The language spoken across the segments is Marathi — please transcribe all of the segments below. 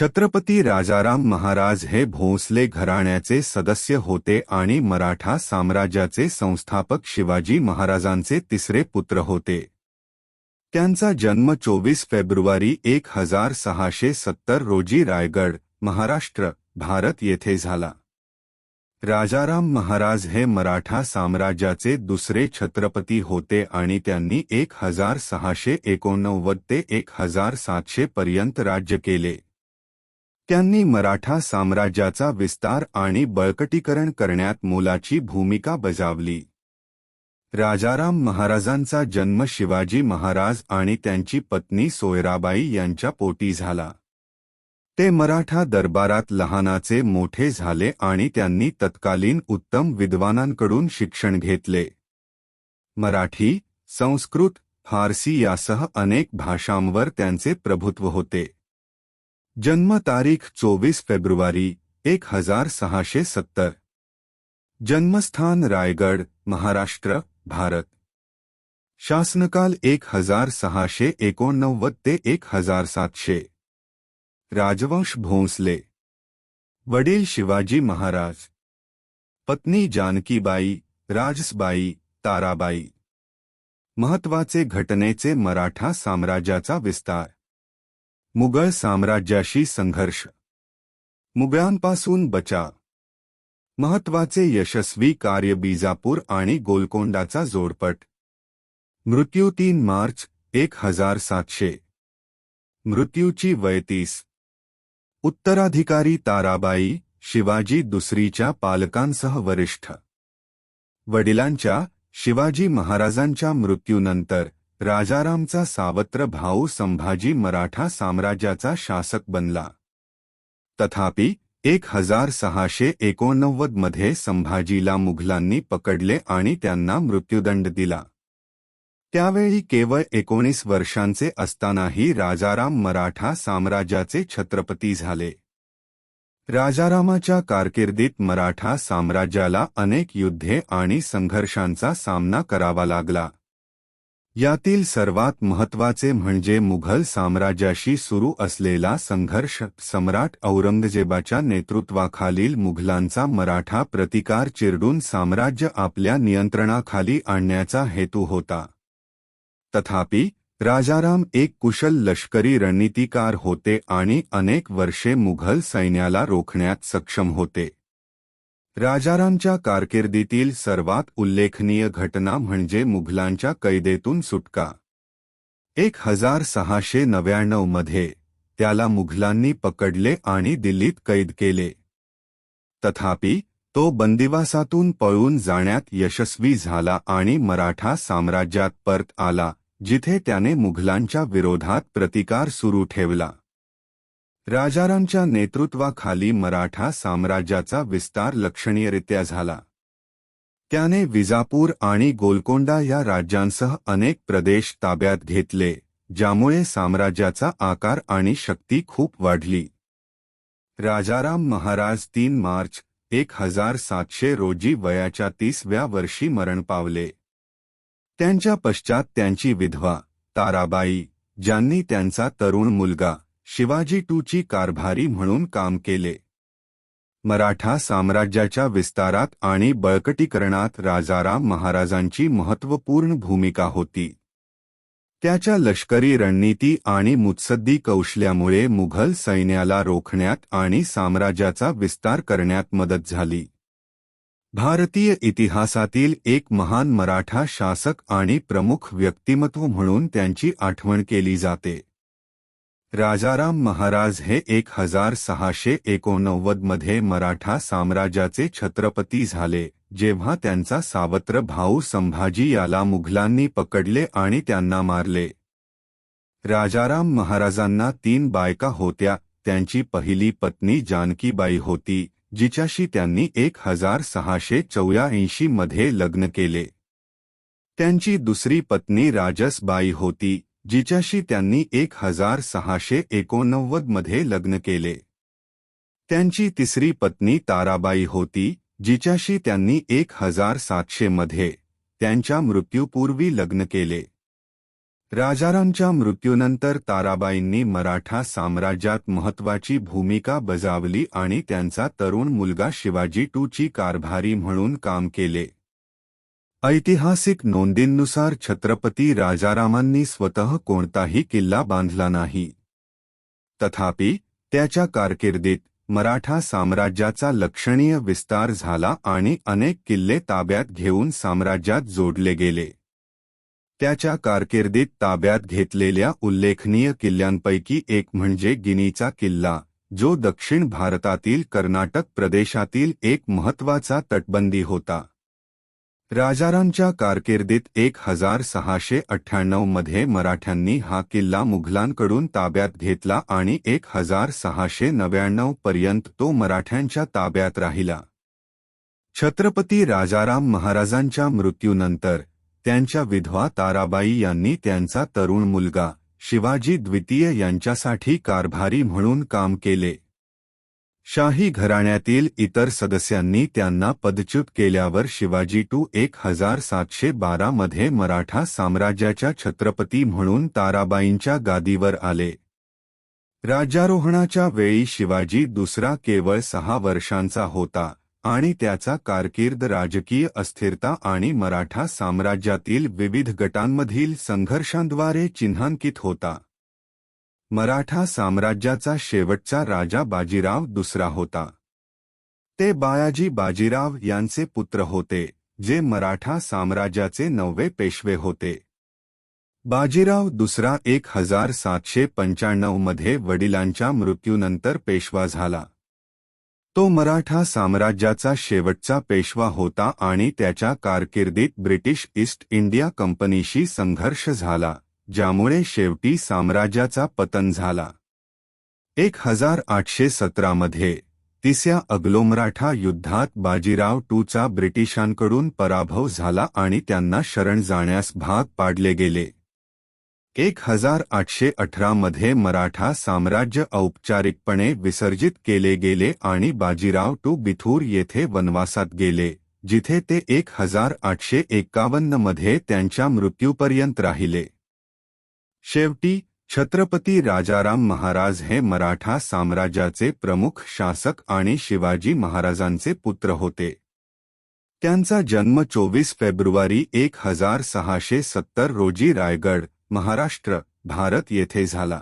छत्रपती राजाराम महाराज हे भोसले घराण्याचे सदस्य होते आणि मराठा साम्राज्याचे संस्थापक शिवाजी महाराजांचे तिसरे पुत्र होते। त्यांचा जन्म 24 फेब्रुवारी 1670 रोजी रायगड, महाराष्ट्र, भारत येथे झाला। राजाराम महाराज हे मराठा साम्राज्याचे दुसरे छत्रपती होते आणि त्यांनी 1689 ते 1700 पर्यंत राज्य केले। त्यांनी मराठा साम्राज्याचा विस्तार आणि बळकटीकरण करण्यात मोलाची भूमिका बजावली। राजाराम महाराजांचा जन्म शिवाजी महाराज आणि त्यांची पत्नी सोयराबाई यांच्या पोटी झाला। ते मराठा दरबारात लहानाचे मोठे झाले आणि त्यांनी तत्कालीन उत्तम विद्वानांकडून शिक्षण घेतले। मराठी, संस्कृत, फारसी यासह अनेक भाषांवर त्यांचे प्रभुत्व होते। जन्म तारीख 24 फेब्रुवारी 1670। जन्मस्थान रायगड, महाराष्ट्र, भारत। शासनकाल 1689 ते 1700। राजवंश भोसले। वडील शिवाजी महाराज, पत्नी जानकीबाई, राजसबाई, ताराबाई। महत्त्वाचे घटनेचे मराठा साम्राज्याचा विस्तार। मुघल साम्राज्याशी संघर्ष, मुघलांपासून बचाव। महत्त्वाचे यशस्वी कार्य बीजापूर आणि गोलकोंडाचा जोडपट। मृत्यू 3 मार्च 1700। मृत्यूची वय 30। उत्तराधिकारी ताराबाई, शिवाजी दुसरीच्या पालकांसह वरिष्ठ। वडिलांच्या, शिवाजी महाराजांच्या मृत्यूनंतर राजारामचा सावत्र भाऊ संभाजी मराठा साम्राज्याचा शासक बनला। तथापि 1689 मध्ये संभाजीला मुघलांनी पकडले आणि त्यांना मृत्युदंड दिला। त्यावेळी केवळ 19 वर्षांचे असतानाही राजाराम मराठा साम्राज्याचे छत्रपती झाले। राजारामाच्या कारकिर्दीत मराठा साम्राज्याला अनेक युद्धे आणि संघर्षांचा सामना करावा लागला। यातील सर्वात महत्त्वाचे म्हणजे मुघल साम्राज्याशी सुरू असलेला संघर्ष। सम्राट औरंगजेबाच्या नेतृत्वाखालील मुघलांचा मराठा प्रतिकार चिरडून साम्राज्य आपल्या नियंत्रणाखाली आणण्याचा हेतू होता। तथापि राजाराम एक कुशल लष्करी रणनीतिकार होते आणि अनेक वर्षे मुघल सैन्याला रोखण्यात सक्षम होते। राजारामच्या कारकिर्दीतील सर्वात उल्लेखनीय घटना म्हणजे मुघलांच्या कैदेतून सुटका। 1699 मध्ये त्याला मुघलांनी पकडले आणि दिल्लीत कैद केले। तथापि तो बंदिवासातून पळून जाण्यात यशस्वी झाला आणि मराठा साम्राज्यात परत आला, जिथे त्याने मुघलांच्या विरोधात प्रतिकार सुरू ठेवला। राजारामच्या नेतृत्वाखाली मराठा साम्राज्याचा विस्तार लक्षणीयरित्या झाला। त्याने विजापूर आणि गोलकोंडा या राज्यांसह अनेक प्रदेश ताब्यात घेतले, ज्यामुळे साम्राज्याचा आकार आणि शक्ती खूप वाढली। राजाराम महाराज 3 मार्च 1700 रोजी वयाच्या 30व्या वर्षी मरण पावले। त्यांच्या पश्चात त्यांची विधवा, ताराबाई, ज्यांनी त्यांचा तरुण मुलगा शिवाजी ची कारभारी म्हणून काम केले। मराठा साम्राज्याच्या विस्तारात आणि बळकटीकरणात राजाराम महाराजांची महत्त्वपूर्ण भूमिका होती। त्याच्या लष्करी रणनीती आणि मुत्सद्दी कौशल्यामुळे मुघल सैन्याला रोखण्यात आणि साम्राज्याचा विस्तार करण्यात मदत झाली। भारतीय इतिहासातील एक महान मराठा शासक आणि प्रमुख व्यक्तिमत्व म्हणून त्यांची आठवण केली जाते। राजाराम महाराज हे 1689 मध्ये मराठा साम्राज्याचे छत्रपती झाले, जेव्हा त्यांचा सावत्र भाऊ संभाजी याला मुघलांनी पकडले आणि त्यांना मारले। राजाराम महाराजांना 3 बायका होत्या। त्यांची पहिली पत्नी जानकीबाई होती, जिच्याशी त्यांनी 1684 मध्ये लग्न केले। त्यांची दुसरी पत्नी राजसबाई होती, जिच्याशी त्यांनी 1689 मध्ये लग्न केले। त्यांची तिसरी पत्नी ताराबाई होती, जिच्याशी त्यांनी 1700 मध्ये त्यांच्या मृत्यूपूर्वी लग्न केले। राजारामच्या मृत्यूनंतर ताराबाईंनी मराठा साम्राज्यात महत्त्वाची भूमिका बजावली आणि त्यांचा तरुण मुलगा शिवाजी ची कारभारी म्हणून काम केले. ऐतिहासिक नोंदींनुसार छत्रपती राजारामांनी स्वतः कोणताही किल्ला बांधला नाही. तथापि त्याच्या कारकिर्दीत मराठा साम्राज्याचा लक्षणीय विस्तार झाला आणि अनेक किल्ले ताब्यात घेऊन साम्राज्यात जोडले गेले. त्याच्या कारकिर्दीत ताब्यात घेतलेल्या उल्लेखनीय किल्ल्यांपैकी एक म्हणजे गिनीचा किल्ला, जो दक्षिण भारतातील कर्नाटक प्रदेशातील एक महत्त्वाचा तटबंदी होता. राजारामच्या कारकिर्दीत 1698 मध्ये मराठ्यांनी हा किल्ला मुघलांकडून ताब्यात घेतला आणि 1699 पर्यंत तो मराठ्यांच्या ताब्यात राहिला. छत्रपती राजाराम महाराजांच्या मृत्यूनंतर त्यांच्या विधवा ताराबाई यांनी त्यांचा तरुण मुलगा शिवाजी द्वितीय यांच्यासाठी कारभारी म्हणून काम केले. शाही घराण्यातील इतर सदस्यांनी त्यांना पदच्युत केल्यावर शिवाजी 1712 मध्ये मराठा साम्राज्याच्या छत्रपती म्हणून ताराबाईंच्या गादीवर आले. राज्यारोहणाच्या वेळी शिवाजी दुसरा केवळ 6 वर्षांचा होता आणि त्याचा कारकीर्द राजकीय अस्थिरता आणि मराठा साम्राज्यातील विविध गटांमधील संघर्षांद्वारे चिन्हांकित होता. मराठा साम्राज्याचा शेवटचा राजा बाजीराव दुसरा होता. ते बायाजी बाजीराव यांचे पुत्र होते, जे मराठा साम्राज्याचे 9वे पेशवे होते. बाजीराव दुसरा 1795 मध्ये वडिलांच्या मृत्यूनंतर पेशवा झाला. तो मराठा साम्राज्याचा शेवटचा पेशवा होता आणि त्याच्या कारकिर्दीत ब्रिटिश ईस्ट इंडिया कंपनीशी संघर्ष झाला, ज्यामुळे शेवटी साम्राज्याचा पतन झाला. 1817 मध्ये तिसऱ्या अग्लोमराठा युद्धात बाजीराव चा ब्रिटिशांकडून पराभव झाला आणि त्यांना शरण जाण्यास भाग पाडले गेले. 1818 मध्ये मराठा साम्राज्य औपचारिकपणे विसर्जित केले गेले आणि बाजीराव बिथूर येथे वनवासात गेले, जिथे ते 1851 मध्ये त्यांच्या मृत्यूपर्यंत राहिले. शेवटी छत्रपती राजाराम महाराज हे मराठा साम्राज्याचे प्रमुख शासक आणि शिवाजी महाराजांचे पुत्र होते. त्यांचा जन्म 24 फेब्रुवारी 1670 रोजी रायगड, महाराष्ट्र, भारत येथे झाला.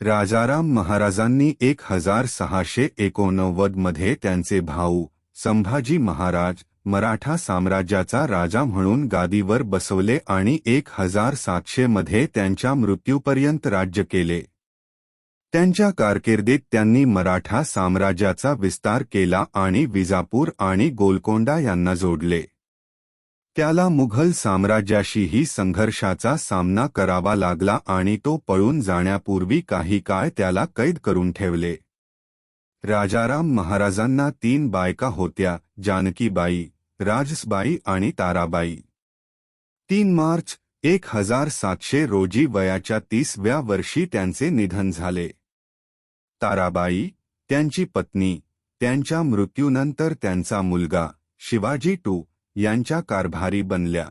राजाराम महाराजांनी 1689 मध्ये त्यांचे भाऊ संभाजी महाराज मराठा साम्राज्याचा राजा म्हणून गादीवर बसवले आणि 1700 मध्ये त्यांच्या मृत्यूपर्यंत राज्य केले. त्यांच्या कारकिर्दीत त्यांनी मराठा साम्राज्याचा विस्तार केला आणि विजापूर आणि गोलकोंडा यांना जोडले. त्याला मुघल साम्राज्याशीही संघर्षाचा सामना करावा लागला आणि तो पळून जाण्यापूर्वी काही काळ त्याला कैद करून ठेवले. राजाराम महाराजांना 3 बायका होत्या, जानकीबाई, राजसबाई आणि ताराबाई. 3 मार्च 1700 रोजी वयाच्या 30व्या वर्षी त्यांचे निधन झाले. ताराबाई, त्यांची पत्नी, त्यांच्या मृत्यूनंतर त्यांचा मुलगा शिवाजी यांच्या कारभारी बनल्या.